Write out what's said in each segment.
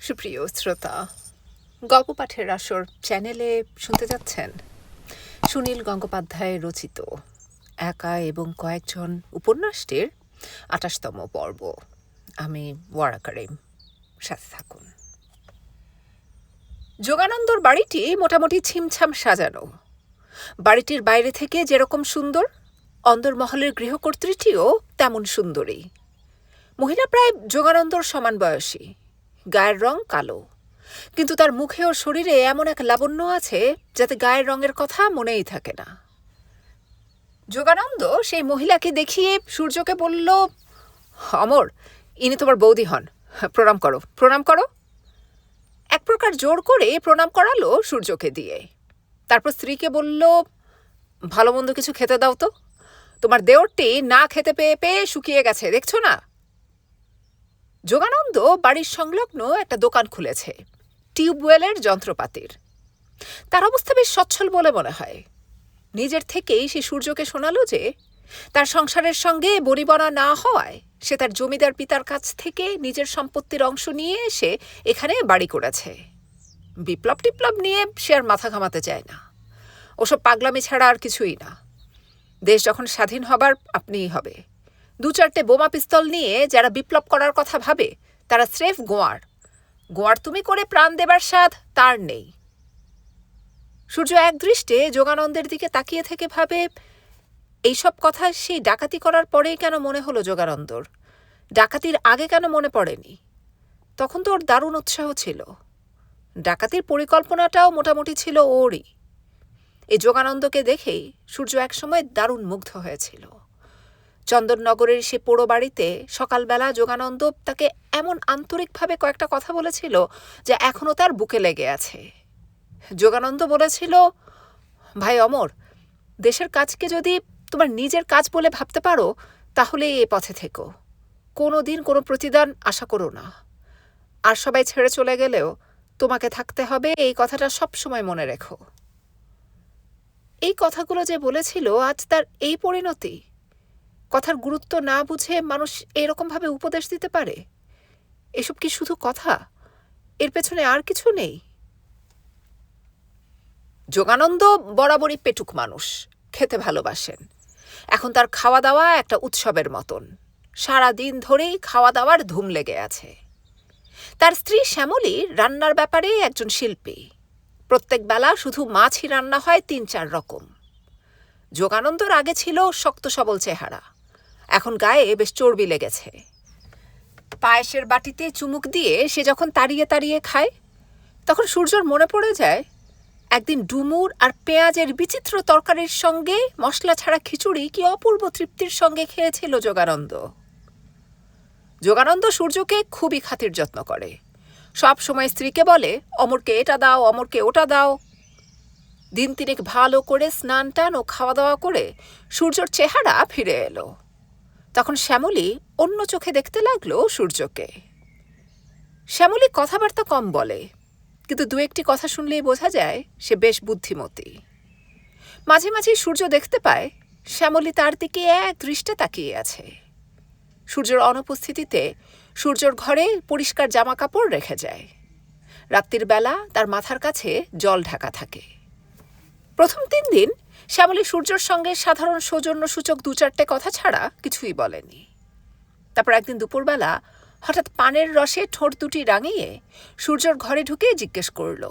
সুপ্রিয় শ্রোতা, গল্প পাঠের আসর চ্যানেলে শুনতে যাচ্ছেন সুনীল গঙ্গোপাধ্যায় রচিত একা এবং কয়েকজন উপন্যাসটির ২৮তম পর্ব। আমি ওয়ারা করিম, সাথে থাকুন। যোগানন্দর বাড়িটি মোটামুটি ছিমছাম সাজানো। বাড়িটির বাইরে থেকে যেরকম সুন্দর, অন্দরমহলের গৃহকর্ত্রীটিও তেমন সুন্দরী। মহিলা প্রায় যোগানন্দর সমান বয়সী, গায়ের রং কালো, কিন্তু তার মুখে ও শরীরে এমন এক লাবণ্য আছে যাতে গায়ের রঙের কথা মনেই থাকে না। যোগানন্দ সেই মহিলাকে দেখিয়ে সূর্যকে বলল, অমর, ইনি তোমার বৌদি হন, প্রণাম করো, প্রণাম করো। এক প্রকার জোর করে প্রণাম করালো সূর্যকে দিয়ে। তারপর স্ত্রীকে বলল, ভালো মন্দ কিছু খেতে দাও তো, তোমার দেওরটি না খেতে পেয়ে পেয়ে শুকিয়ে গেছে, দেখছো না? যোগানন্দ বাড়ির সংলগ্ন একটা দোকান খুলেছে, টিউবওয়েলের যন্ত্রপাতির। তার অবস্থা বেশ সচ্ছল বলে মনে হয়। নিজের থেকেই সে সূর্যকে শোনালো যে তার সংসারের সঙ্গে বনিবনা না হওয়ায় সে তার জমিদার পিতার কাছ থেকে নিজের সম্পত্তির অংশ নিয়ে এসে এখানে বাড়ি করেছে। বিপ্লব টিপ্লব নিয়ে সে আর মাথা ঘামাতে চায় না। ওসব পাগলামি ছাড়া আর কিছুই না। দেশ যখন স্বাধীন হবার আপনিই হবে। ২-৪টে বোমা পিস্তল নিয়ে যারা বিপ্লব করার কথা ভাবে তারা স্রেফ গোয়ার। গোয়ার তুমি করে প্রাণ দেবার স্বাদ তার নেই। সূর্য একদৃষ্টে যোগানন্দের দিকে তাকিয়ে থেকে ভাবে, এইসব কথা সেই ডাকাতি করার পরেই কেন মনে হলো যোগানন্দর? ডাকাতির আগে কেন মনে পড়েনি? তখন তো ওর দারুণ উৎসাহ ছিল। ডাকাতির পরিকল্পনাটাও মোটামুটি ছিল ওরই। এই যোগানন্দকে দেখেই সূর্য একসময় দারুণ মুগ্ধ হয়েছিল। চন্দননগরের সে পোড়ো বাড়িতে সকালবেলা যোগানন্দ তাকে এমন আন্তরিকভাবে কয়েকটা কথা বলেছিল যা এখনও তার বুকে লেগে আছে। যোগানন্দ বলেছিল, ভাই অমর, দেশের কাজকে যদি তোমার নিজের কাজ বলে ভাবতে পারো তাহলে এ পথে থেকো। কোনো দিন কোনো প্রতিদান আশা করো না। আর সবাই ছেড়ে চলে গেলেও তোমাকে থাকতে হবে, এই কথাটা সব সময় মনে রেখো। এই কথাগুলো যে বলেছিল আজ তার এই পরিণতি। কথার গুরুত্ব না বুঝে মানুষ এরকমভাবে উপদেশ দিতে পারে? এসব কি শুধু কথা? এর পেছনে আর কিছু নেই? যোগানন্দ বরাবরই পেটুক মানুষ, খেতে ভালোবাসেন। এখন তার খাওয়া দাওয়া একটা উৎসবের মতন। সারা দিন ধরেই খাওয়া দাওয়ার ধুম লেগে আছে। তার স্ত্রী শ্যামলী রান্নার ব্যাপারে একজন শিল্পী। প্রত্যেক বেলা শুধু মাছই রান্না হয় ৩-৪ রকম। যোগানন্দর আগে ছিল শক্ত সবল চেহারা, এখন গায়ে বেশ চর্বি লেগেছে। পায়েসের বাটিতে চুমুক দিয়ে সে যখন তাড়িয়ে তাড়িয়ে খায়, তখন সূর্যর মনে পড়ে যায় একদিন ডুমুর আর পেঁয়াজের বিচিত্র তরকারির সঙ্গে মশলা ছাড়া খিচুড়ি কি অপূর্ব তৃপ্তির সঙ্গে খেয়েছিল যোগানন্দ। যোগানন্দ সূর্যকে খুবই খাতির যত্ন করে। সব সময় স্ত্রীকে বলে, অমরকে এটা দাও, অমরকে ওটা দাও। দিন তিনেক ভালো করে স্নান টান ও খাওয়া দাওয়া করে সূর্যর চেহারা ফিরে এলো। তখন শ্যামলী অন্য চোখে দেখতে লাগলো সূর্যকে। শ্যামলী কথাবার্তা কম বলে, কিন্তু ২-১টি কথা শুনলেই বোঝা যায় সে বেশ বুদ্ধিমতী। মাঝে মাঝে সূর্য দেখতে পায় শ্যামলী তার দিকে এক দৃষ্টে তাকিয়ে আছে। সূর্যের অনুপস্থিতিতে সূর্যর ঘরে পরিষ্কার জামা কাপড় রেখে যায়। রাত্রির বেলা তার মাথার কাছে জল ঢাকা থাকে। প্রথম ৩ দিন শ্যামলী সূর্যর সঙ্গে সাধারণ সৌজন্যসূচক ২-৪টে কথা ছাড়া কিছুই বলেনি। তারপর একদিন দুপুরবেলা হঠাৎ পানের রসে ঠোঁট দুটি রাঙিয়ে সূর্যর ঘরে ঢুকে জিজ্ঞেস করল,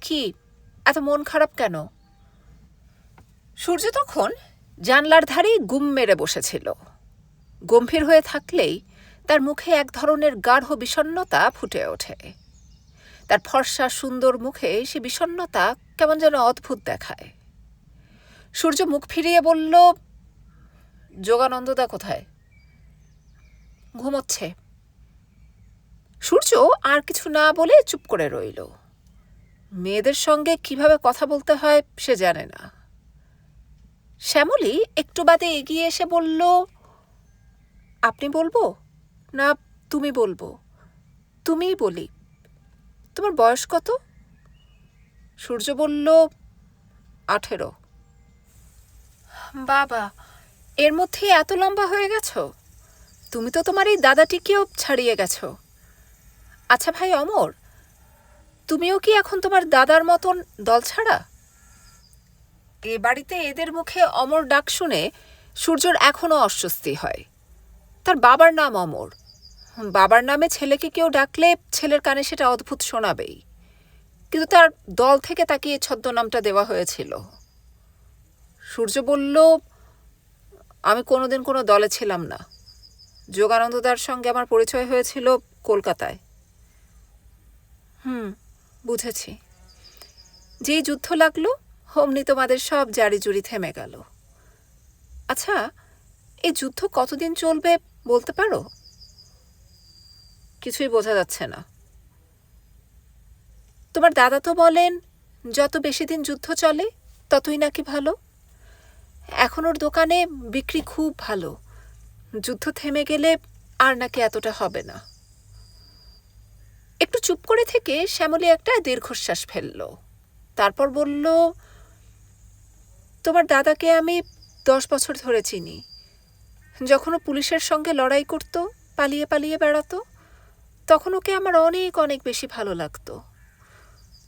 কি এত মন খারাপ কেন? সূর্য তখন জানলার ধারে গুম মেরে বসেছিল। গম্ভীর হয়ে থাকলেই তার মুখে এক ধরনের গাঢ় বিষণ্ণতা ফুটে ওঠে। তার ফর্সা সুন্দর মুখে সে বিষণ্ণতা কেমন যেন অদ্ভুত দেখায়। সূর্য মুখ ফিরিয়ে বলল, যোগানন্দদা কোথায়? ঘুমোচ্ছে। সূর্য আর কিছু না বলে চুপ করে রইল। মেয়েদের সঙ্গে কিভাবে কথা বলতে হয় সে জানে না। শ্যামলী একটু বাদে এগিয়ে এসে বলল, আপনি বলবো না তুমি বলবো? তুমিই বলি। তোমার বয়স কত? সূর্য বলল, 18। বাবা, এর মধ্যে এত লম্বা হয়ে গেছো? তুমি তো তোমার এই দাদাটিকেও ছাড়িয়ে গেছো। আচ্ছা ভাই অমর, তুমিও কি এখন তোমার দাদার মতন দল ছাড়া? এ বাড়িতে এদের মুখে অমর ডাক শুনে সূর্যর এখনো অস্বস্তি হয়। তার বাবার নাম অমর, বাবার নামে ছেলেকে কেউ ডাকলে ছেলের কানে সেটা অদ্ভুত শোনাবেই, কিন্তু তার দল থেকে তাকে এই ছদ্মনামটা দেওয়া হয়েছিল। সূর্য বলল, আমি কোনোদিন কোনো দলে ছিলাম না। যোগানন্দদার সঙ্গে আমার পরিচয় হয়েছিল কলকাতায়। বুঝেছি। যেই যুদ্ধ লাগলো অমনি তোমাদের সব জারি জুরি থেমে গেল। আচ্ছা, এই যুদ্ধ কতদিন চলবে বলতে পারো? কিছুই বোঝা যাচ্ছে না। তোমার দাদা তো বলেন যত বেশি দিন যুদ্ধ চলে ততই নাকি ভালো। এখন ওর দোকানে বিক্রি খুব ভালো, যুদ্ধ থেমে গেলে আর নাকি এতটা হবে না। একটু চুপ করে থেকে শ্যামলী একটা দীর্ঘশ্বাস ফেলল, তারপর বলল, তোমার দাদাকে আমি 10 বছর ধরে চিনি। যখন ও পুলিশের সঙ্গে লড়াই করত, পালিয়ে পালিয়ে বেড়াতো, তখন ওকে আমার অনেক অনেক বেশি ভালো লাগতো।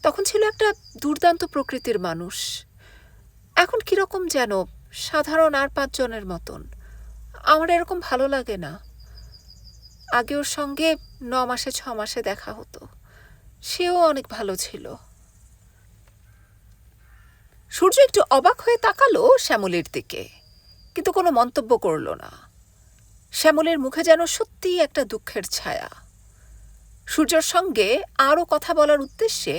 তখন ছিল একটা দুর্দান্ত প্রকৃতির মানুষ। এখন কিরকম যেন সাধারণ আর 5 জনের মতন। আমার এরকম ভালো লাগে না। আগে ওর সঙ্গে 9 মাসে 6 মাসে দেখা হতো, সেও অনেক ভালো ছিল। সূর্য একটু অবাক হয়ে তাকালো শ্যামলীর দিকে, কিন্তু কোনো মন্তব্য করল না। শ্যামলীর মুখে যেন সত্যিই একটা দুঃখের ছায়া। সূর্যর সঙ্গে আরও কথা বলার উদ্দেশ্যে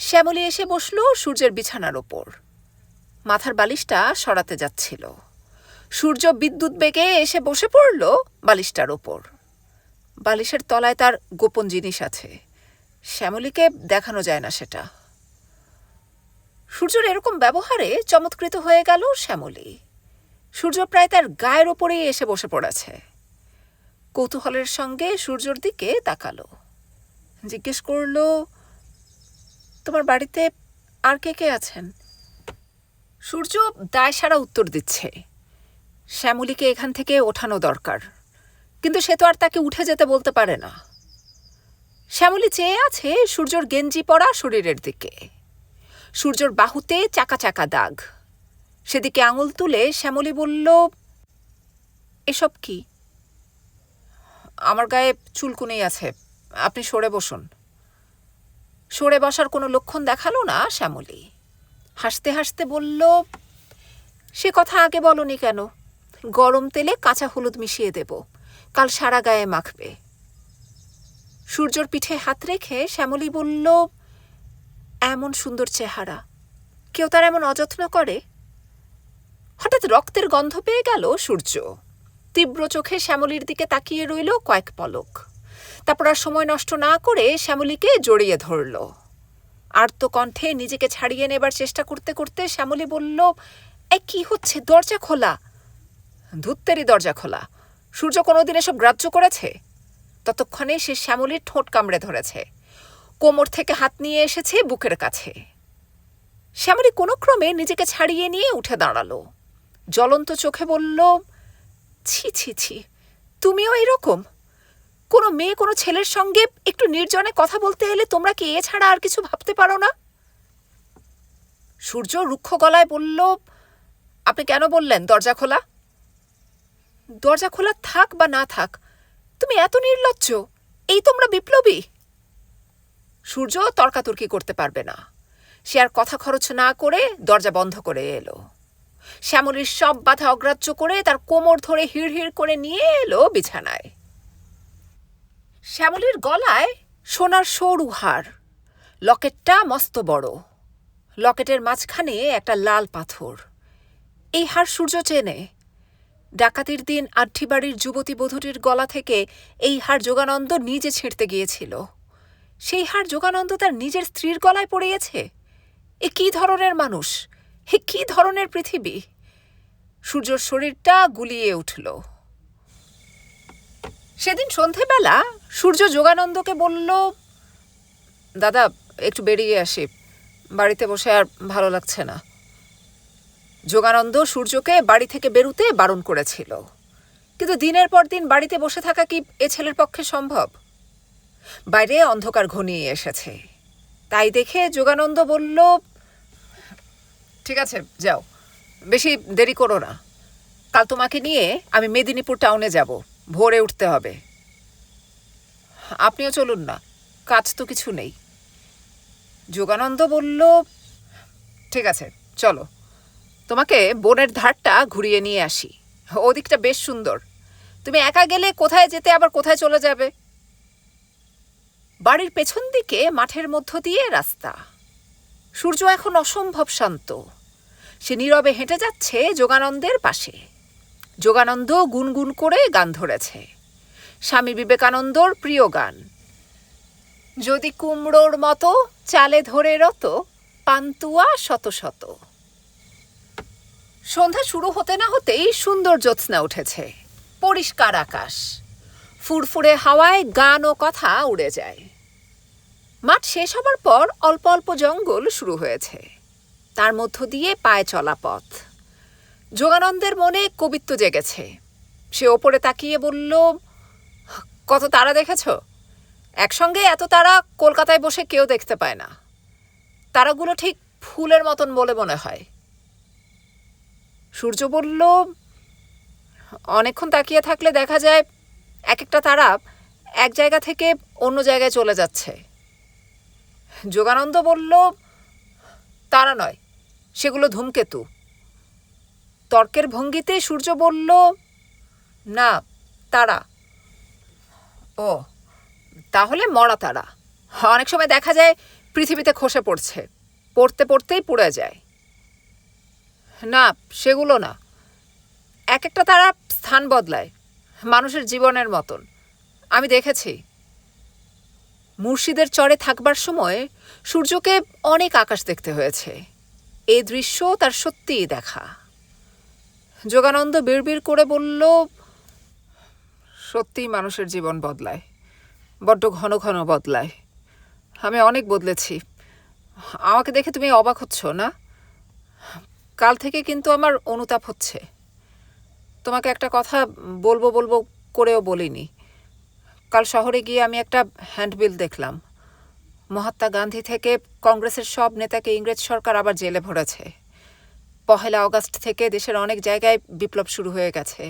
শ্যামলী এসে বসল সূর্যের বিছানার ওপর। মাথার বালিশটা সরাতে যাচ্ছিল। সূর্য বিদ্যুৎ বেগে এসে বসে পড়ল বালিশটার ওপর। বালিশের তলায় তার গোপন জিনিস আছে, শ্যামলীকে দেখানো যায় না সেটা। সূর্যর এরকম ব্যবহারে চমৎকৃত হয়ে গেল শ্যামলী। সূর্য প্রায় তার গায়ের ওপরেই এসে বসে পড়েছে। কৌতূহলের সঙ্গে সূর্যর দিকে তাকালো, জিজ্ঞেস করল, তোমার বাড়িতে আর কে কে আছেন? সূর্য দায়সারা উত্তর দিচ্ছে, শ্যামলীকে এখান থেকে ওঠানো দরকার, কিন্তু সে তো আর তাকে উঠে যেতে বলতে পারে না। শ্যামলী চেয়ে আছে সূর্যর গেঞ্জি পরা শরীরের দিকে। সূর্যর বাহুতে চাকা চাকা দাগ। সেদিকে আঙুল তুলে শ্যামলী বলল, এসব কি? আমার গায়ে চুলকুনি আছে, আপনি সরে বসুন। সরে বসার কোনো লক্ষণ দেখালো না শ্যামলী। হাসতে হাসতে বলল, সে কথা আগে বলনি কেন? গরম তেলে কাঁচা হলুদ মিশিয়ে দেব, কাল সারা গায়ে মাখবে। সূর্যর পিঠে হাত রেখে শ্যামলী বলল, এমন সুন্দর চেহারা, কেউ তার এমন অযত্ন করে? হঠাৎ রক্তের গন্ধ পেয়ে গেল সূর্য। তীব্র চোখে শ্যামলীর দিকে তাকিয়ে রইল কয়েক পলক। তারপর আর সময় নষ্ট না করে শ্যামলীকে জড়িয়ে ধরল। আর্ত কণ্ঠে নিজেকে ছাড়িয়ে নেবার চেষ্টা করতে করতে শ্যামলী বলল, এই কি হচ্ছে? দরজা খোলা। ধুত্তেরই দরজা খোলা। সূর্য কোনোদিন এসব গ্রাহ্য করেছে? ততক্ষণে সে শ্যামলীর ঠোঁট কামড়ে ধরেছে, কোমর থেকে হাত নিয়ে এসেছে বুকের কাছে। শ্যামলী কোনো ক্রমে নিজেকে ছাড়িয়ে নিয়ে উঠে দাঁড়ালো। জ্বলন্ত চোখে বলল, ছি ছি ছি, তুমিও এরকম? কোনো মেয়ে কোনো ছেলের সঙ্গে একটু নির্জনে কথা বলতে এলে তোমরা কি এছাড়া আর কিছু ভাবতে পারো না? সূর্য রুক্ষ গলায় বলল, আপনি কেন বললেন দরজা খোলা? দরজা খোলা থাক বা না থাক, তুমি এত নির্লজ্জ? এই তোমরা বিপ্লবী? সূর্য তর্কাতর্কি করতে পারবে না। সে আর কথা খরচ না করে দরজা বন্ধ করে এলো। শ্যামলীর সব বাধা অগ্রাহ্য করে তার কোমর ধরে হিড় হিড় করে নিয়ে এলো বিছানায়। শ্যামলীর গলায় সোনার সরু হার, লকেটটা মস্ত বড়। লকেটের মাঝখানে একটা লাল পাথর। এই হার সূর্য চেনে। ডাকাতির দিন আড্ডিবাড়ির যুবতী বধূটির গলা থেকে এই হার যোগানন্দ নিজে ছিঁড়তে গিয়েছিল। সেই হার যোগানন্দ তার নিজের স্ত্রীর গলায় পড়িয়েছে। এ কি ধরনের মানুষ? এ কি ধরনের পৃথিবী? সূর্যর শরীরটা গুলিয়ে উঠল। সেদিন সন্ধেবেলা সূর্য যোগানন্দকে বলল, দাদা একটু বেরিয়ে আসি, বাড়িতে বসে আর ভালো লাগছে না। যোগানন্দ সূর্যকে বাড়ি থেকে বেরুতে বারণ করেছিল, কিন্তু দিনের পর দিন বাড়িতে বসে থাকা কি এ ছেলের পক্ষে সম্ভব? বাইরে অন্ধকার ঘনিয়ে এসেছে। তাই দেখে যোগানন্দ বলল, ঠিক আছে যাও, বেশি দেরি করো না। কাল তোমাকে নিয়ে আমি মেদিনীপুর টাউনে যাব, ভোরে উঠতে হবে। আপনিও চলুন না, কাজ তো কিছু নেই। যোগানন্দ বলল, ঠিক আছে চলো, তোমাকে বনের ধারটা ঘুরিয়ে নিয়ে আসি, ওদিকটা বেশ সুন্দর। তুমি একা গেলে কোথায় যেতে আবার কোথায় চলে যাবে। বাড়ির পেছন দিকে মাঠের মধ্য দিয়ে রাস্তা। সূর্য এখন অসম্ভব শান্ত। সে নীরবে হেঁটে যাচ্ছে যোগানন্দের পাশে। যোগানন্দ গুনগুন করে গান ধরেছে, স্বামী বিবেকানন্দর প্রিয় গান, যদি কুমড়োর মতো চালে ধরে রত পান্তুয়া শত শত। সন্ধ্যা শুরু হতে না হতেই সুন্দর জ্যোৎস্না উঠেছে, পরিষ্কার আকাশ, ফুরফুরে হাওয়ায় গান ও কথা উড়ে যায়। মাঠ শেষ হবার পর অল্প অল্প জঙ্গল শুরু হয়েছে, তার মধ্য দিয়ে পায়ে চলা পথ। যোগানন্দের মনে কবিত্ব জেগেছে। সে ওপরে তাকিয়ে বলল, কত তারা দেখেছ? একসঙ্গে এত তারা কলকাতায় বসে কেউ দেখতে পায় না। তারাগুলো ঠিক ফুলের মতন বলে মনে হয়। সূর্য বলল, অনেকক্ষণ তাকিয়ে থাকলে দেখা যায় এক একটা তারা এক জায়গা থেকে অন্য জায়গায় চলে যাচ্ছে। যোগানন্দ বলল, তারা নয়, সেগুলো ধূমকেতু। তর্কের ভঙ্গিতে সূর্য বলল, না, তারা। ও, তাহলে মরা তারা। অনেক সময় দেখা যায় পৃথিবীতে খসে পড়ছে, পড়তে পড়তেই পুড়ে যায়। না, সেগুলো না। এক একটা তারা স্থান বদলায়, মানুষের জীবনের মতন। আমি দেখেছি। মুর্শিদের চরে থাকবার সময় সূর্যকে অনেক আকাশ দেখতে হয়েছে। এই দৃশ্য তার সত্যিই দেখা। যোগানন্দ বিড়বিড় করে বলল, সত্যিই মানুষের জীবন বদলায়, বড্ড ঘন ঘন বদলায়। আমি অনেক বদলেছি। আমাকে দেখে তুমি অবাক হচ্ছ না? কাল থেকে কিন্তু আমার অনুতাপ হচ্ছে। তোমাকে একটা কথা বলবো বলবো করেও বলিনি। কাল শহরে গিয়ে আমি একটা হ্যান্ডবিল দেখলাম। মহাত্মা গান্ধী থেকে কংগ্রেসের সব নেতাকে ইংরেজ সরকার আবার জেলে ভরেছে। 1 আগস্ট থেকে দেশের অনেক জায়গায় বিপ্লব শুরু হয়ে গেছে।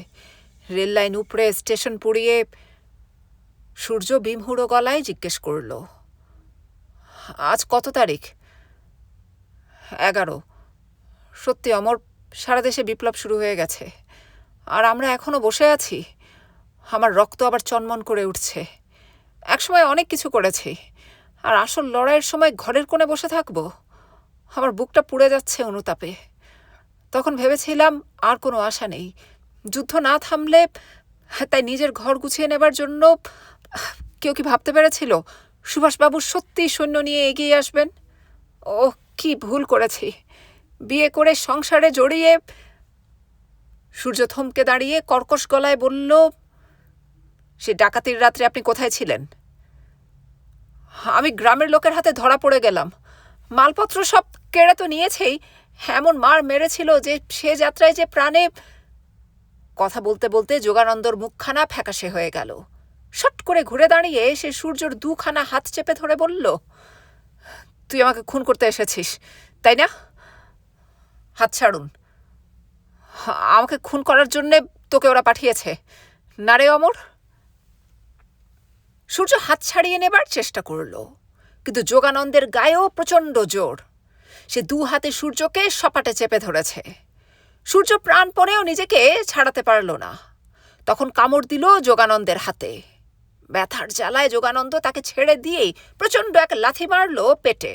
রেল লাইন উপড়ে, স্টেশন পুড়িয়ে। সূর্য বিমহুড়ো গলায় জিজ্ঞেস করল, আজ কত তারিখ? 11। সত্যি অমর, সারা দেশে বিপ্লব শুরু হয়ে গেছে, আর আমরা এখনো বসে আছি। আমার রক্ত আবার চনমন করে উঠছে। একসময় অনেক কিছু করেছি, আর আসল লড়াইয়ের সময় ঘরের কোণে বসে থাকবো। আমার বুকটা পুড়ে যাচ্ছে অনুতাপে। তখন ভেবেছিলাম আর কোনো আশা নেই, যুদ্ধ না থামলে। তাই নিজের ঘর গুছিয়ে নেবার জন্য কেউ কি ভাবতে পেরেছিল সুভাষবাবু সত্যিই সৈন্য নিয়ে এগিয়ে আসবেন? ও, কি ভুল করেছি। বিয়ে করে সংসারে জড়িয়ে। সূর্য থমকে দাঁড়িয়ে কর্কশ গলায় বলল, সে ডাকাতির রাত্রে আপনি কোথায় ছিলেন? আমি গ্রামের লোকের হাতে ধরা পড়ে গেলাম। মালপত্র সব কেড়ে তো নিয়েছেই, এমন মার মেরেছিল যে সে যাত্রায় যে প্রাণে। কথা বলতে বলতে যোগানন্দর মুখখানা ফ্যাকাশে হয়ে গেল। শট করে ঘুরে দাঁড়িয়ে সে সূর্যর 2খানা হাত চেপে ধরে বলল, তুই আমাকে খুন করতে এসেছিস, তাই না? হাত ছাড়ুন। আমাকে খুন করার জন্যে তোকে ওরা পাঠিয়েছে, না রে অমর? সূর্য হাত ছাড়িয়ে নেবার চেষ্টা করল, কিন্তু যোগানন্দের গায়েও প্রচণ্ড জোর। সে 2 হাতে সূর্যকে সপাটে চেপে ধরেছে। সূর্য প্রাণপণেও নিজেকে ছাড়াতে পারল না। তখন কামড় দিল যোগানন্দের হাতে। ব্যথার জ্বালায় যোগানন্দ তাকে ছেড়ে দিয়েই প্রচণ্ড এক লাথি মারল পেটে।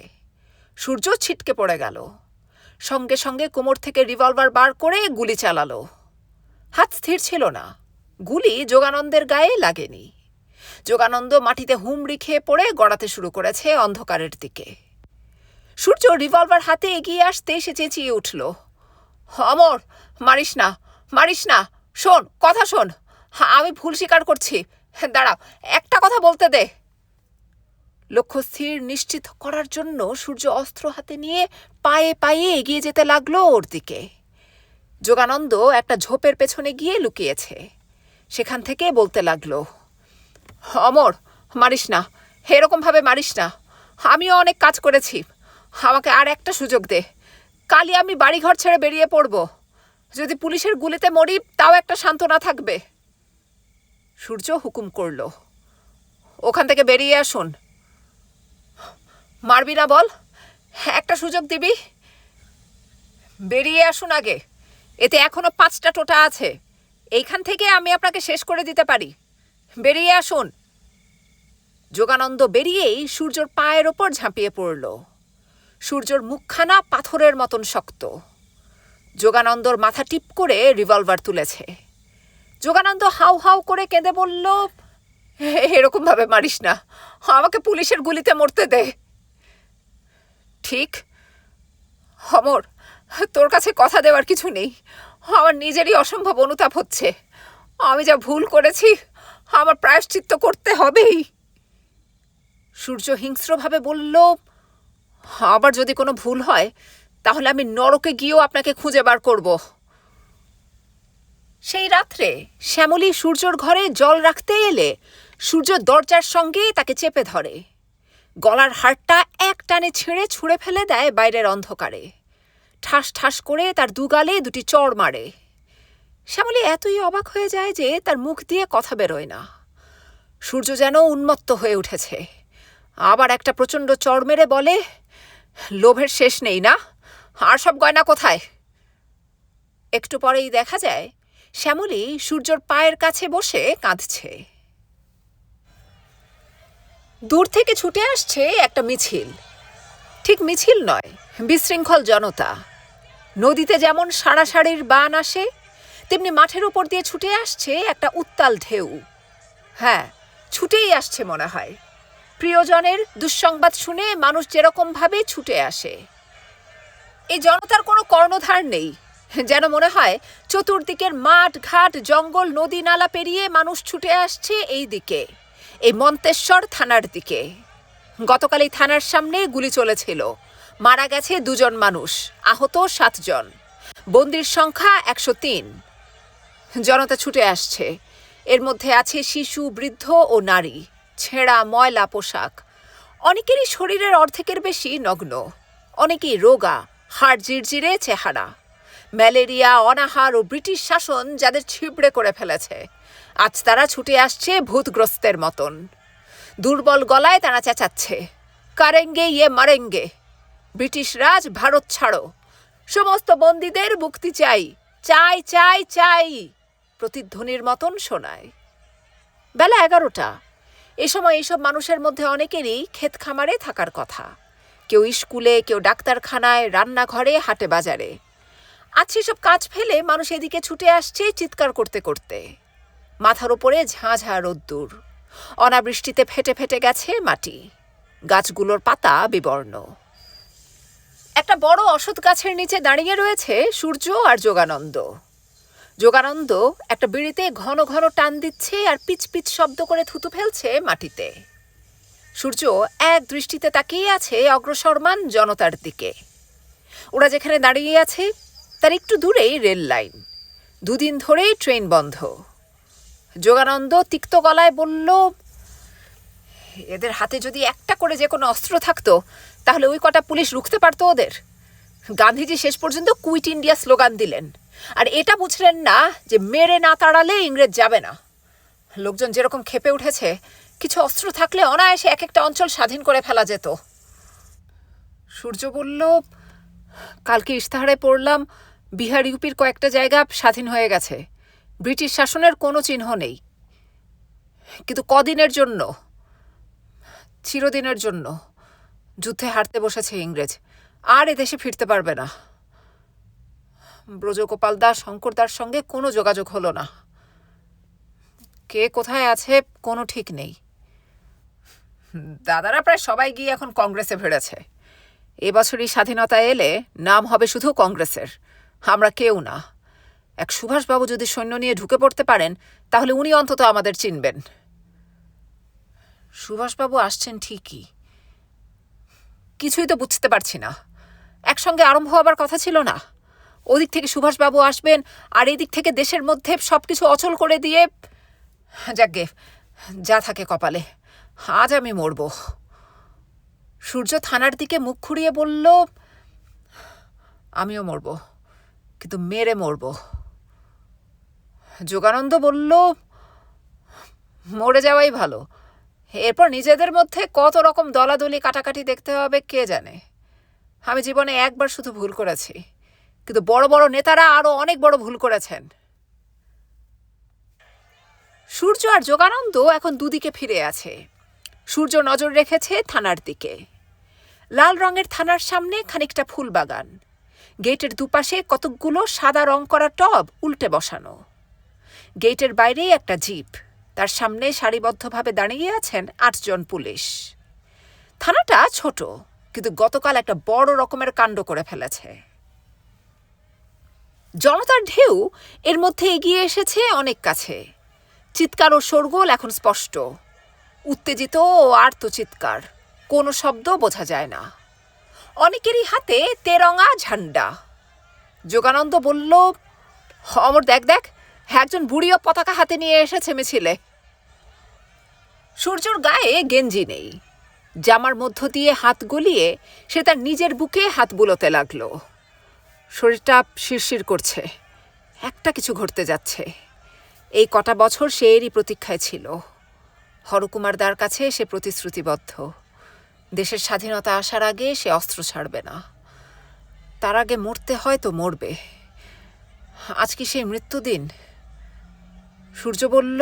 সূর্য ছিটকে পড়ে গেল। সঙ্গে সঙ্গে কোমর থেকে রিভলভার বার করে গুলি চালালো। হাত স্থির ছিল না। গুলি যোগানন্দের গায়ে লাগেনি। যোগানন্দ মাটিতে হুমড়ি খেয়ে পড়ে গড়াতে শুরু করেছে অন্ধকারের দিকে। সূর্য রিভলভার হাতে এগিয়ে আসতে সে চেঁচিয়ে উঠল, অমর, মারিস না, মারিস না, শোন, কথা শোন, আমি ভুল স্বীকার করছি, দাঁড়া, একটা কথা বলতে দে। লক্ষ্য স্থির নিশ্চিত করার জন্য সূর্য অস্ত্র হাতে নিয়ে পায়ে পায়ে এগিয়ে যেতে লাগলো ওর দিকে। যোগানন্দ একটা ঝোপের পেছনে গিয়ে লুকিয়েছে। সেখান থেকে বলতে লাগলো, অমর, মারিস না, এরকমভাবে মারিস না, আমিও অনেক কাজ করেছি, আমাকে আর একটা সুযোগ দে। কালই আমি বাড়িঘর ছেড়ে বেরিয়ে পড়ব। যদি পুলিশের গুলিতে মরি তাও একটা সান্ত্বনা থাকবে। সূর্য হুকুম করল, ওখান থেকে বেরিয়ে আসুন। মারবি না বল, একটা সুযোগ দিবি? বেরিয়ে আসুন আগে, এতে এখনো 5টা টোটা আছে, এইখান থেকে আমি আপনাকে শেষ করে দিতে পারি। বেরিয়ে আসুন। যোগানন্দ বেরিয়েই সূর্যর পায়ের ওপর ঝাঁপিয়ে পড়ল। সূর্যর মুখখানা পাথরের মতন শক্ত। যোগানন্দর মাথা টিপ করে রিভলভার তুলেছে। যোগানন্দ হাউ হাউ করে কেঁদে বলল, এরকমভাবে মারিস না, আমাকে পুলিশের গুলিতে মরতে দে। ঠিক অমর, তোর কাছে কথা দেওয়ার কিছু নেই, আমার নিজেরই অসম্ভব অনুতাপ হচ্ছে। আমি যা ভুল করেছি আমার প্রায়শ্চিত্ত করতে হবেই। সূর্য হিংস্রভাবে বলল, আবার যদি কোনো ভুল হয় তাহলে আমি নরকে গিয়েও আপনাকে খুঁজে বার করব। সেই রাত্রে শ্যামলী সূর্যর ঘরে জল রাখতে এলে সূর্য দরজার সঙ্গে তাকে চেপে ধরে। গলার হাড়টা এক টানে ছিঁড়ে ছুঁড়ে ফেলে দেয় বাইরের অন্ধকারে। ঠাস ঠাস করে তার দুগালে 2টি চড় মারে। শ্যামলী এতই অবাক হয়ে যায় যে তার মুখ দিয়ে কথা বেরোয় না। সূর্য যেন উন্মত্ত হয়ে উঠেছে। আবার একটা প্রচণ্ড চড় মেরে বলে, লোভের শেষ নেই না? আর সব গয়না কোথায়? একটু পরেই দেখা যায় শ্যামলী সূর্যর পায়ের কাছে বসে কাঁদছে। দূর থেকে ছুটে আসছে একটা মিছিল। ঠিক মিছিল নয়, বিশৃঙ্খল জনতা। নদীতে যেমন সারাসারির বান আসে, তেমনি মাঠের উপর দিয়ে ছুটে আসছে একটা উত্তাল ঢেউ। হ্যাঁ, ছুটেই আসছে মনে হয়। প্রিয়জনের দুঃসংবাদ শুনে মানুষ যেরকমভাবে ছুটে আসে। এই জনতার কোনো কর্ণধার নেই, যেন মনে হয় চতুর্দিকের মাঠ ঘাট জঙ্গল নদী নালা পেরিয়ে মানুষ ছুটে আসছে এই দিকে, এই মন্তেশ্বর থানার দিকে। গতকাল এই থানার সামনে গুলি চলেছিল, মারা গেছে 2 জন মানুষ, আহত 7 জন, বন্দির সংখ্যা 103। জনতা ছুটে আসছে, এর মধ্যে আছে শিশু, বৃদ্ধ ও নারী। ছেঁড়া ময়লা পোশাক, অনেকেরই শরীরের অর্ধেকের বেশি নগ্ন, অনেকেই রোগা, হাড় জিরজিরে চেহারা। ম্যালেরিয়া, অনাহার ও ব্রিটিশ শাসন যাদের ছিবড়ে করে ফেলেছে, আজ তারা ছুটে আসছে ভূতগ্রস্তের মতন। দুর্বল গলায় তারা চেঁচাচ্ছে, কারেঙ্গে ইয়ে মারেঙ্গে, ব্রিটিশ রাজ ভারত ছাড়ো, সমস্ত বন্দীদের মুক্তি চাই, চাই চাই চাই, প্রতিধ্বনির মতন শোনায়। বেলা 11টা। এ সময় এইসব মানুষের মধ্যে অনেকেরই ক্ষেত খামারে থাকার কথা। কেউ স্কুলে, কেউ ডাক্তারখানায়, রান্নাঘরে, হাটে বাজারে। আজ সেসব কাজ ফেলে মানুষ এদিকে ছুটে আসছে চিৎকার করতে করতে। মাথার ওপরে ঝাঁঝা রোদ্দুর, অনাবৃষ্টিতে ফেটে ফেটে গেছে মাটি, গাছগুলোর পাতা বিবর্ণ। একটা বড় অশ্বত্থ গাছের নিচে দাঁড়িয়ে রয়েছে সূর্য আর যোগানন্দ। যোগানন্দ একটা বিড়িতে ঘন ঘন টান দিচ্ছে আর পিচ পিচ শব্দ করে থুতু ফেলছে মাটিতে। সূর্য এক দৃষ্টিতে তাকিয়ে আছে অগ্রসরমান জনতার দিকে। ওরা যেখানে দাঁড়িয়ে আছে তার একটু দূরেই রেল লাইন। 2 দিন ধরেই ট্রেন বন্ধ। যোগানন্দ তিক্ত গলায় বলল, এদের হাতে যদি একটা করে যে কোনো অস্ত্র থাকতো তাহলে ওই কটা পুলিশ রুখতে পারতো ওদের। গান্ধীজি শেষ পর্যন্ত কুইট ইন্ডিয়া স্লোগান দিলেন, আর এটা বুঝলেন না যে মেরে না তাড়ালে ইংরেজ যাবে না। লোকজন যেরকম ক্ষেপে উঠেছে, কিছু অস্ত্র থাকলে অনায়াসে এক একটা অঞ্চল স্বাধীন করে ফেলা যেত। সূর্য বলল, কালকে ইশতেহারে পড়লাম বিহার ইউপির কয়েকটা জায়গা স্বাধীন হয়ে গেছে, ব্রিটিশ শাসনের কোনো চিহ্ন নেই। কিন্তু কদিনের জন্য? চিরদিনের জন্য। যুদ্ধে হারতে বসেছে ইংরেজ, আর এদেশে ফিরতে পারবে না। ব্রজগোপাল দাস, শঙ্করদার সঙ্গে কোনো যোগাযোগ হলো না। কে কোথায় আছে কোনো ঠিক নেই। দাদারা প্রায় সবাই গিয়ে এখন কংগ্রেসে ভিড়েছে। এবছরই স্বাধীনতা এলে নাম হবে শুধু কংগ্রেসের, আমরা কেউ না। এক সুভাষবাবু যদি সৈন্য নিয়ে ঢুকে পড়তে পারেন তাহলে উনি অন্তত আমাদের চিনবেন। সুভাষবাবু আসছেন ঠিকই, কিছুই তো বুঝতে পারছি না। একসঙ্গে আরম্ভ হবার কথা ছিল না? ওদিক থেকে সুভাষবাবু আসবেন আর এদিক থেকে দেশের মধ্যে সবকিছু অচল করে দিয়ে, যাকগে, যা থাকে কপালে। আজ আমি মরব। সূর্য থানার দিকে মুখ ঘুরিয়ে বলল, আমিও মরব, কিন্তু মেরে মরব। যোগানন্দ বলল, মরে যাওয়াই ভালো। এরপর নিজেদের মধ্যে কত রকম দলাদলি কাটাকাটি দেখতে হবে কে জানে। আমি জীবনে একবার শুধু ভুল করেছি, কিন্তু বড় বড় নেতারা আরো অনেক বড় ভুল করেছেন। সূর্য আর যোগানন্দ এখন দুদিকে ফিরে আছে। সূর্য নজর রেখেছে থানার দিকে। লাল রঙের থানার সামনে খানিকটা ফুল বাগান। গেটের দুপাশে কতকগুলো সাদা রং করা টব উল্টে বসানো। গেটের বাইরেই একটা জিপ, তার সামনে সারিবদ্ধভাবে দাঁড়িয়ে আছেন 8 জন পুলিশ। থানাটা ছোট, কিন্তু গতকাল একটা বড় রকমের কাণ্ড করে ফেলেছে। জনতার ঢেউ এর মধ্যে এগিয়ে এসেছে অনেক কাছে। চিৎকার ও শোরগোল এখন স্পষ্ট। উত্তেজিত ও আর্ত চিৎকার, কোনো শব্দ বোঝা যায় না। অনেকেরই হাতে তেরঙা ঝান্ডা। যোগানন্দ বলল, অমর দেখ দেখ, একজন বুড়িও পতাকা হাতে নিয়ে এসেছে মিছিলে। সূর্যর গায়ে গেঞ্জি নেই। জামার মধ্য দিয়ে হাত গলিয়ে সে তার নিজের বুকে হাত বুলোতে লাগলো। শরীরটা শিরশির করছে। একটা কিছু ঘটতে যাচ্ছে। এই কটা বছর সে এরই প্রতীক্ষায় ছিল। হরকুমারদার কাছে সে প্রতিশ্রুতিবদ্ধ। দেশের স্বাধীনতা আসার আগে সে অস্ত্র ছাড়বে না। তার আগে মরতে হয় তো মরবে। আজ কি সেই মৃত্যুদিন? সূর্য বলল,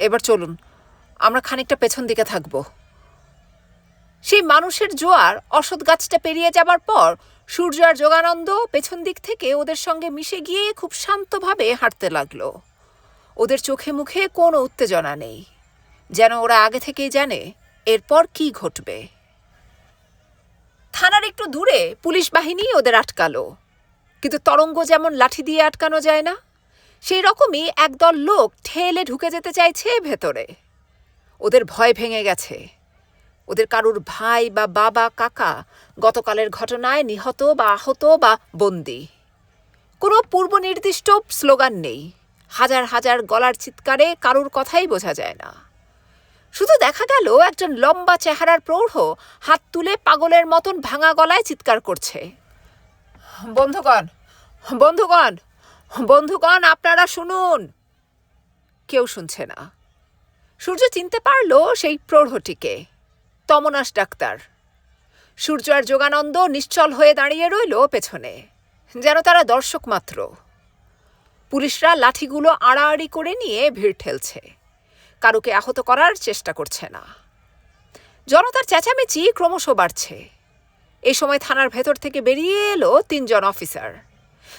এবার চলুন, আমরা খানিকটা পেছন দিকে থাকব। সেই মানুষের জোয়ার অসৎ গাছটা পেরিয়ে যাবার পর সূর্য আর যোগানন্দ পেছন দিক থেকে ওদের সঙ্গে মিশে গিয়ে খুব শান্তভাবে হাঁটতে লাগলো। ওদের চোখে মুখে কোনো উত্তেজনা নেই, যেন ওরা আগে থেকেই জানে এরপর কি ঘটবে। থানার একটু দূরে পুলিশ বাহিনী ওদের আটকালো, কিন্তু তরঙ্গ যেমন লাঠি দিয়ে আটকানো যায় না, সেই রকমই একদল লোক ঠেলে ঢুকে যেতে চাইছে ভেতরে। ওদের ভয় ভেঙে গেছে। ওদের কারুর ভাই বা বাবা কাকা গতকালের ঘটনায় নিহত বা আহত বা বন্দী। কোনো পূর্ব নির্দিষ্ট স্লোগান নেই। হাজার হাজার গলার চিৎকারে কারুর কথাই বোঝা যায় না। শুধু দেখা গেল একজন লম্বা চেহারার প্রৌঢ় হাত তুলে পাগলের মতন ভাঙা গলায় চিৎকার করছে, বন্ধুগণ, বন্ধুগণ, বন্ধুগণ, আপনারা শুনুন। কেউ শুনছে না। সূর্য চিনতে পারল সেই প্রৌঢ়টিকে, তমনাশ ডাক্তার। সূর্য আর যোগানন্দ নিশ্চল হয়ে দাঁড়িয়ে রইল পেছনে, যেন তারা দর্শক মাত্র। পুলিশরা লাঠিগুলো আড়াআড়ি করে নিয়ে ভিড় ঠেলছে, কারুকে আহত করার চেষ্টা করছে না। জনতার চেঁচামেচি ক্রমশ বাড়ছে। এই সময় থানার ভেতর থেকে বেরিয়ে এলো 3 জন অফিসার।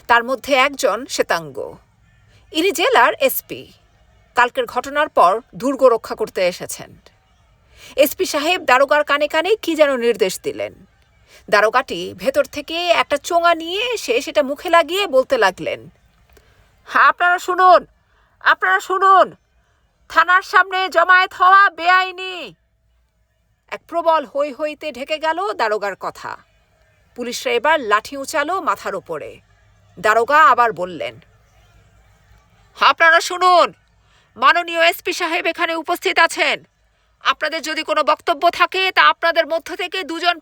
তার মধ্যে একজন শ্বেতাঙ্গ। ইনি জেলার এসপি। কালকের ঘটনার পর দুর্গ রক্ষা করতে এসেছেন। এসপি সাহেব দারোগার কানে কানে কি যেন নির্দেশ দিলেন। দারোগাটি ভেতর থেকে একটা চোঙা নিয়ে এসে সেটা মুখে লাগিয়ে বলতে লাগলেন, আপনারা শুনুন, আপনারা শুনুন, থানার সামনে জমায়েত হওয়া বেআইনি। এক প্রবল হৈ হইতে ঢেকে গেল দারোগার কথা। পুলিশরা এবার লাঠি উঁচালো মাথার ওপরে। দারোগা আবার বললেন, আপনারা শুনুন, মাননীয় এসপি সাহেব এখানে উপস্থিত আছেন। আপনাদের যদি কোনো বক্তব্য থাকে তা আপনাদের মধ্য থেকে দুজন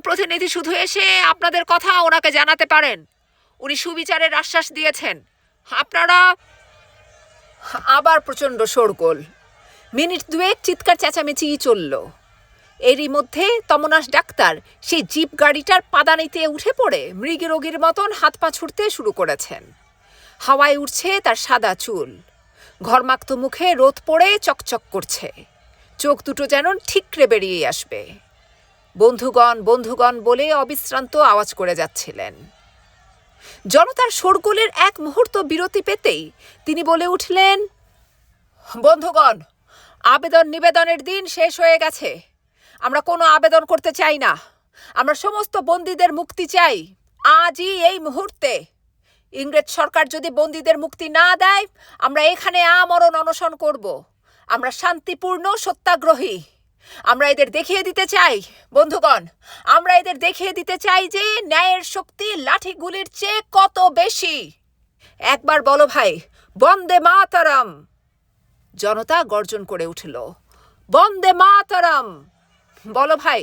প্রতিনিধি শুধু এসে আপনাদের কথা ওনাকে জানাতে পারেন। উনি সুবিচারের আশ্বাস দিয়েছেন। আপনারা। আবার প্রচণ্ড শোরগোল। মিনিট দুয়েক চিৎকার চেঁচামেচিই চলল। এরই মধ্যে তমনাশ ডাক্তার সেই জিপ গাড়িটার পাদানিতে উঠে পড়ে মৃগীরোগীর মতন হাত পা ছুটতে শুরু করেছেন। হাওয়ায় উঠছে তার সাদা চুল। ঘরমাক্ত মুখে রোদ পড়ে চকচক করছে। চোখ দুটো যেন ঠিকরে বেরিয়ে আসবে। বন্ধুগণ, বন্ধুগণ বলে অবিশ্রান্ত আওয়াজ করে যাচ্ছিলেন। জনতার শোরগোলের এক মুহূর্ত বিরতি পেতেই তিনি বলে উঠলেন, বন্ধুগণ, আবেদন নিবেদনের দিন শেষ হয়ে গেছে। আমরা কোনো আবেদন করতে চাই না। আমরা সমস্ত বন্দীদের মুক্তি চাই, আজই, এই মুহূর্তে। ইংরেজ সরকার যদি বন্দীদের মুক্তি না দেয়, আমরা এখানে আমরণ অনশন করব। আমরা শান্তিপূর্ণ সত্যাগ্রহী। আমরা এদের দেখিয়ে দিতে চাই, বন্ধুগণ, আমরা এদের দেখিয়ে দিতে চাই যে ন্যায়ের শক্তি লাঠিগুলির চেয়ে কত বেশি। একবার বলো ভাই, বন্দে মাতরম। জনতা গর্জন করে উঠল, বন্দে মাতরম। বলো ভাই,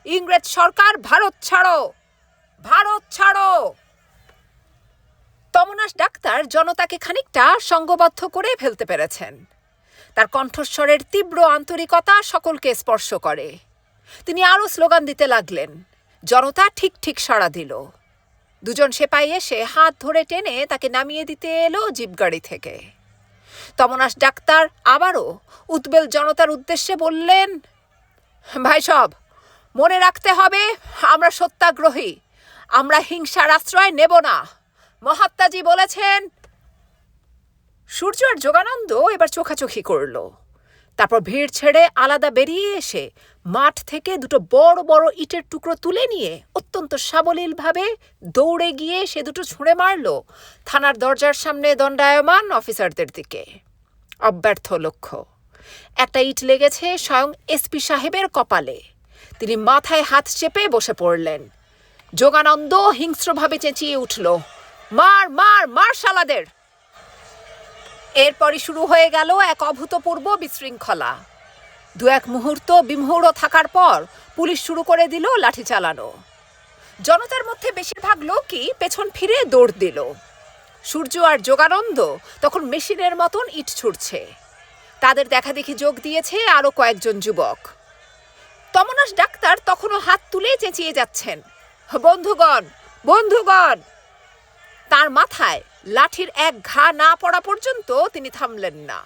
ইংরেজ সরকার ভারত ছাড়ো, ভারত ছাড়ো। তমনাশ ডাক্তার জনতাকে খানিকটা সঙ্গবদ্ধ করে ফেলতে পেরেছেন। তার কণ্ঠস্বরের তীব্র আন্তরিকতা সকলকে স্পর্শ করে। তিনি আরও স্লোগান দিতে লাগলেন। জনতা ঠিক ঠিক সাড়া দিল। দুজন সেপাই এসে হাত ধরে টেনে তাকে নামিয়ে দিতে এলো জিপগাড়ি থেকে। তমনাশ ডাক্তার আবারও উদ্বেল জনতার উদ্দেশ্যে বললেন, ভাই সব, মনে রাখতে হবে আমরা সত্যাগ্রহী, আমরা হিংসার আশ্রয় নেব না। মহাত্মাজি বলেছেন। সূর্য আর যোগানন্দ এবার চোখাচোখি করল। তারপর ভিড় ছেড়ে আলাদা বেরিয়ে এসে মাঠ থেকে দুটো বড় বড় ইটের টুকরো তুলে নিয়ে অত্যন্ত সাবলীলভাবে দৌড়ে গিয়ে সে দুটো ছুঁড়ে মারল থানার দরজার সামনে দণ্ডায়মান অফিসারদের দিকে। অব্যর্থ লক্ষ্য। একটা ইট লেগেছে স্বয়ং এসপি সাহেবের কপালে। তিনি মাথায় হাত চেপে বসে পড়লেন। যোগানন্দ হিংস্রভাবে চেঁচিয়ে উঠল, মার মার মার শালাদের। এরপরই শুরু হয়ে গেল এক অভূতপূর্ব বিশৃঙ্খলা। দু এক মুহূর্ত বিমূঢ় থাকার পর পুলিশ শুরু করে দিল লাঠি চালানো। জনতার মধ্যে বেশিরভাগ লোকই পেছন ফিরে দৌড় দিল। সূর্য আর যোগানন্দ তখন মেশিনের মতন ইট ছুড়ছে। তাদের দেখাদেখি যোগ দিয়েছে আরও কয়েকজন যুবক। তমনাশ ডাক্তার তখনও হাত তুলে চেঁচিয়ে যাচ্ছেন, বন্ধুগণ, বন্ধুগণ। তার মাথায় লাঠির এক ঘা না পড়া পর্যন্ত তিনি থামলেন না।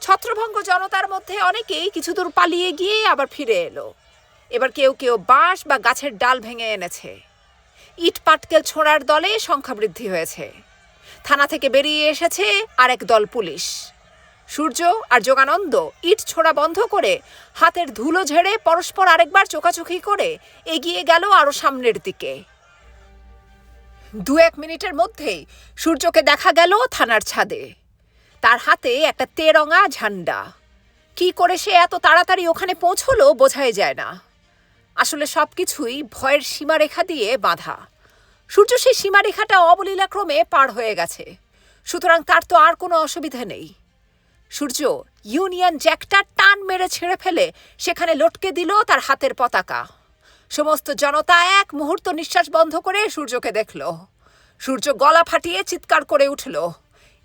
ছত্রভঙ্গ জনতার মধ্যে অনেকেই কিছু দূর পালিয়ে গিয়ে আবার ফিরে এলো। এবার কেউ কেউ বাঁশ বা গাছের ডাল ভেঙে এনেছে। ইট পাটকেল ছোঁড়ার দলে সংখ্যা বৃদ্ধি হয়েছে। থানা থেকে বেরিয়ে এসেছে আরেক দল পুলিশ। সূর্য আর যোগানন্দ ইট ছোড়া বন্ধ করে হাতের ধুলো ঝেড়ে পরস্পর আরেকবার চোখাচোখি করে এগিয়ে গেল আরো সামনের দিকে। দু এক মিনিটের মধ্যেই সূর্যকে দেখা গেল থানার ছাদে। তার হাতে একটা তেরঙা ঝান্ডা। কি করে সে এত তাড়াতাড়ি ওখানে পৌঁছলো বোঝাই যায় না। আসলে সবকিছুই ভয়ের সীমারেখা দিয়ে বাঁধা। সূর্য সেই সীমারেখাটা অবলীলাক্রমে পার হয়ে গেছে, সুতরাং তার তো আর কোনো অসুবিধা নেই। সূর্য ইউনিয়ন জ্যাকটা টান মেরে ছেড়ে ফেলে সেখানে লটকে দিল তার হাতের পতাকা। সমস্ত জনতা এক মুহূর্ত নিঃশ্বাস বন্ধ করে সূর্যকে দেখল। সূর্য গলা ফাটিয়ে চিৎকার করে উঠল,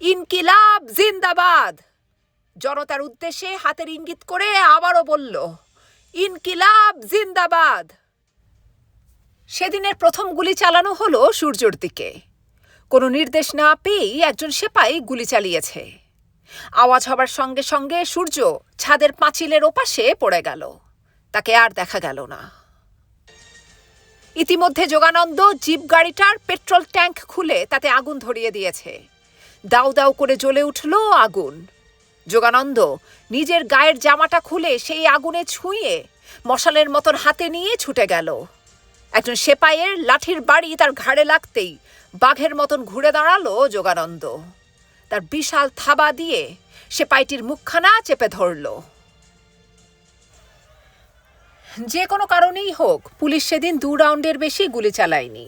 ইনকিলাব জিন্দাবাদ। জনতার উদ্দেশ্যে হাতের ইঙ্গিত করে আবারও বলল, ইনকিলাব জিন্দাবাদ। সেদিনের প্রথম গুলি চালানো হলো সূর্যর দিকে। কোনো নির্দেশ না পেয়েই একজন সেপাই গুলি চালিয়েছে। আওয়াজ হবার সঙ্গে সঙ্গে সূর্য ছাদের পাঁচিলের ওপাশে পড়ে গেল। তাকে আর দেখা গেল না। ইতিমধ্যে যোগানন্দ জিপ গাড়িটার পেট্রোল ট্যাঙ্ক খুলে তাতে আগুন ধরিয়ে দিয়েছে। দাউ দাউ করে জ্বলে উঠল আগুন। যোগানন্দ নিজের গায়ের জামাটা খুলে সেই আগুনে ছুঁয়ে মশালের মতন হাতে নিয়ে ছুটে গেল। একজন সেপাইয়ের লাঠির বাড়ি তার ঘাড়ে লাগতেই বাঘের মতন ঘুরে দাঁড়ালো যোগানন্দ। তার বিশাল থাবা দিয়ে সেপাইটির মুখখানা চেপে ধরল। যে কোনো কারণেই হোক পুলিশ সেদিন 2 রাউন্ডের বেশি গুলি চালায়নি।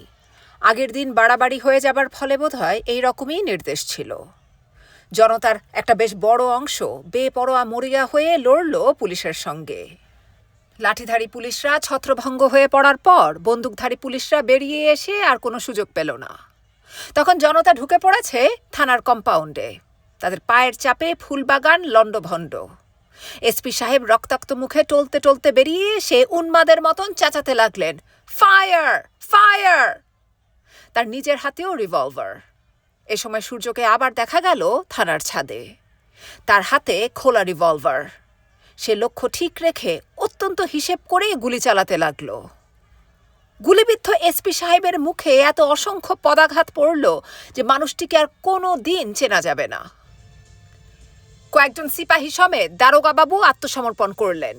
আগের দিন বাড়াবাড়ি হয়ে যাবার ফলে বোধহয় এই রকমই নির্দেশ ছিল। জনতার একটা বেশ বড় অংশ বেপরোয়া মরিয়া হয়ে লড়ল পুলিশের সঙ্গে। লাঠিধারী পুলিশরা ছত্রভঙ্গ হয়ে পড়ার পর বন্দুকধারী পুলিশরা বেরিয়ে এসে আর কোনো সুযোগ পেল না। তখন জনতা ঢুকে পড়েছে থানার কম্পাউন্ডে। তাদের পায়ের চাপে ফুলবাগান লণ্ডভণ্ড। এসপি সাহেব রক্তাক্ত মুখে টলতে টলতে বেরিয়ে সে উন্মাদের মতন চেঁচাতে লাগলেন, ফায়ার ফায়ার। তার নিজের হাতেও রিভলভার। এ সময় সূর্যকে আবার দেখা গেল থানার ছাদে। তার হাতে খোলা রিভলভার। সে লক্ষ্য ঠিক রেখে অত্যন্ত হিসেব করে গুলি চালাতে লাগল। গুলিবিদ্ধ এসপি সাহেবের মুখে এত অসংখ্য পদাঘাত পড়ল যে মানুষটিকে আর কোনো দিন চেনা যাবে না। কয়েকজন সিপাহী সমেত দারোগাবাবু আত্মসমর্পণ করলেন।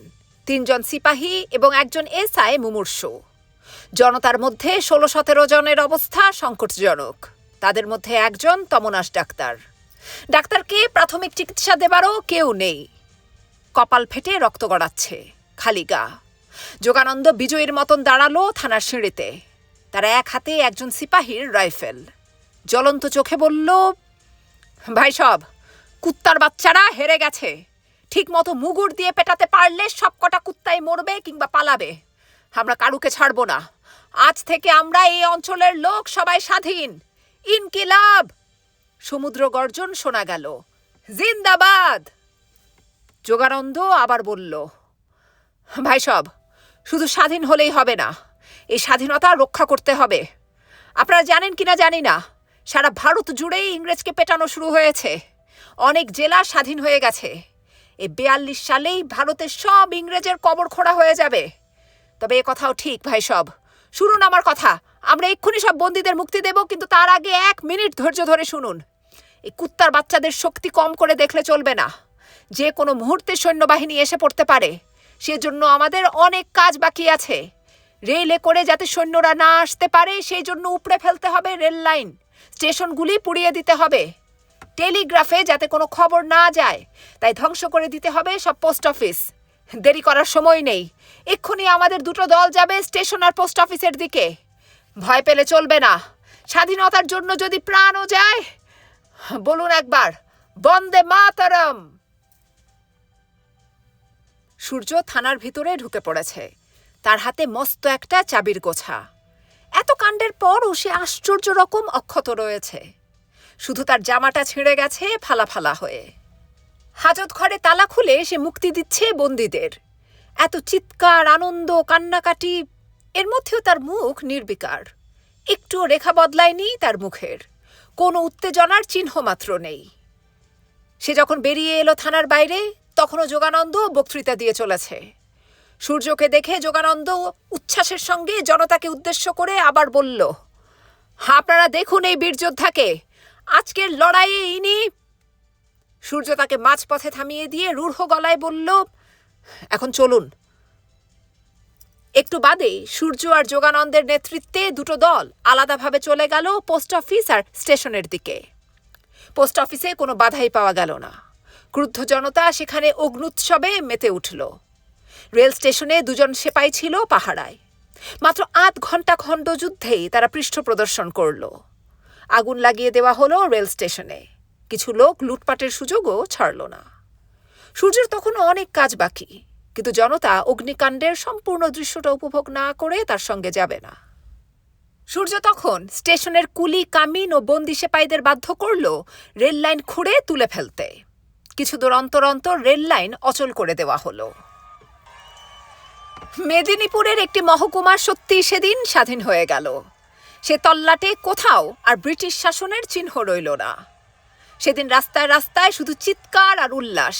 3 জন সিপাহী এবং একজন এসআই মুমূর্ষু। জনতার মধ্যে 16-17 জনের অবস্থা সংকটজনক। তাদের মধ্যে একজন তমনাশ ডাক্তার। ডাক্তারকে প্রাথমিক চিকিৎসা দেবারও কেউ নেই। কপাল ফেটে রক্ত গড়াচ্ছে, খালি গা। যোগানন্দ বিজয়ীর মতন দাঁড়ালো থানার সিঁড়িতে। তার এক হাতে একজন সিপাহীর রাইফেল। জ্বলন্ত চোখে বলল, ভাই সব, কুত্তার বাচ্চারা হেরে গেছে। ঠিক মতো মুগুর দিয়ে পেটাতে পারলে সবকটা কুত্তাই মরবে কিংবা পালাবে। আমরা কারুকে ছাড়ব না। আজ থেকে আমরা এই অঞ্চলের লোক সবাই স্বাধীন। ইনকিলাব! সমুদ্র গর্জন শোনা গেল। জিন্দাবাদ! যোগানন্দ আবার বলল, ভাই সব, শুধু স্বাধীন হলেই হবে না, এই স্বাধীনতা রক্ষা করতে হবে। আপনারা জানেন কিনা জানি না, সারা ভারত জুড়েই ইংরেজকে পেটানো শুরু হয়েছে। অনেক জেলা স্বাধীন হয়ে গেছে। এই 42 সালেই ভারতের সব ইংরেজের কবর খোঁড়া হয়ে যাবে। তবে এ কথাও ঠিক ভাই সব, শুনুন আমার কথা। আমরা এক্ষুনি সব বন্দীদের মুক্তি দেব, কিন্তু তার আগে 1 মিনিট ধৈর্য ধরে শুনুন। এই কুত্তার বাচ্চাদের শক্তি কম করে দেখলে চলবে না। যে কোনো মুহূর্তে সৈন্যবাহিনী এসে পড়তে পারে। সেজন্য আমাদের অনেক কাজ বাকি আছে। রেলে করে যাতে সৈন্যরা না আসতে পারে সেই জন্য উপড়ে ফেলতে হবে রেল লাইন। স্টেশনগুলি পুড়িয়ে দিতে হবে। টেলিগ্রাফে যাতে কোনো খবর না যায় তাই ধ্বংস করে দিতে হবে সব পোস্ট অফিস। দেরি করার সময় নেই। এক্ষুনি আমাদের 2টো দল যাবে স্টেশন আর পোস্ট অফিসের দিকে। ভয় পেলে চলবে না। স্বাধীনতার জন্য যদি প্রাণও যায়, বলুন একবার, বন্দে মাতরম। সূর্য থানার ভিতরে ঢুকে পড়েছে। তার হাতে মস্ত একটা চাবির গোছা। এত কাণ্ডের পরও সে আশ্চর্য রকম অক্ষত রয়েছে। শুধু তার জামাটা ছিঁড়ে গেছে ফালা ফালা হয়ে। হাজত ঘরে তালা খুলে সে মুক্তি দিচ্ছে বন্দীদের। এত চিৎকার, আনন্দ, কান্নাকাটি, এর মধ্যেও তার মুখ নির্বিকার। একটুও রেখা বদলায়নি তার মুখের। কোনো উত্তেজনার চিহ্ন মাত্র নেই। সে যখন বেরিয়ে এলো থানার বাইরে, তখনও যোগানন্দ বক্তৃতা দিয়ে চলেছে। সূর্যকে দেখে যোগানন্দ উচ্ছ্বাসের সঙ্গে জনতাকে উদ্দেশ্য করে আবার বলল, আপনারা দেখুন এই বীরযোদ্ধাকে। আজকের লড়াইয়ে ইনি। সূর্য তাকে মাঝপথে থামিয়ে দিয়ে রূঢ় গলায় বলল, এখন চলুন। একটু বাদেই সূর্য আর যোগানন্দের নেতৃত্বে 2টো দল আলাদাভাবে চলে গেল পোস্ট অফিস আর স্টেশনের দিকে। পোস্ট অফিসে কোনো বাধাই পাওয়া গেল না। ক্রুদ্ধ জনতা সেখানে অগ্নুৎসবে মেতে উঠল। রেল স্টেশনে 2জন সেপাই ছিল পাহারায়। মাত্র 8 ঘন্টা খণ্ডযুদ্ধেই তারা পৃষ্ঠ প্রদর্শন করল। আগুন লাগিয়ে দেওয়া হলো রেল স্টেশনে। কিছু লোক লুটপাটের সুযোগও ছাড়ল না। সূর্যের তখনও অনেক কাজ বাকি, কিন্তু জনতা অগ্নিকাণ্ডের সম্পূর্ণ দৃশ্যটা উপভোগ না করে তার সঙ্গে যাবে না। সূর্য তখন স্টেশনের কুলি, কামিন ও বন্দি সেপাইদের বাধ্য করল রেল লাইন খুঁড়ে তুলে ফেলতে। কিছু দূর অন্তর অন্তর রেল লাইন অচল করে দেওয়া হলো। মেদিনীপুরের একটি মহকুমা সত্যি সেদিন স্বাধীন হয়ে গেল। সে তল্লাটে কোথাও আর ব্রিটিশ শাসনের চিহ্ন রইল না। সেদিন রাস্তায় রাস্তায় শুধু চিৎকার আর উল্লাস।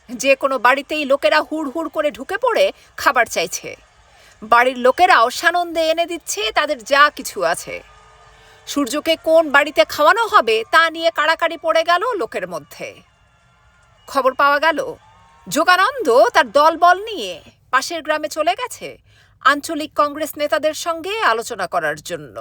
যে কোনো বাড়িতেই লোকেরা হুড় হুড় করে ঢুকে পড়ে খাবার চাইছে। বাড়ির লোকেরাও সানন্দে এনে দিচ্ছে তাদের যা কিছু আছে। সূর্যকে কোন বাড়িতে খাওয়ানো হবে তা নিয়ে কাড়াকাড়ি পড়ে গেল লোকের মধ্যে। খবর পাওয়া গেল যোগানন্দ তার দলবল নিয়ে পাশের গ্রামে চলে গেছে আঞ্চলিক কংগ্রেস নেতাদের সঙ্গে আলোচনা করার জন্য।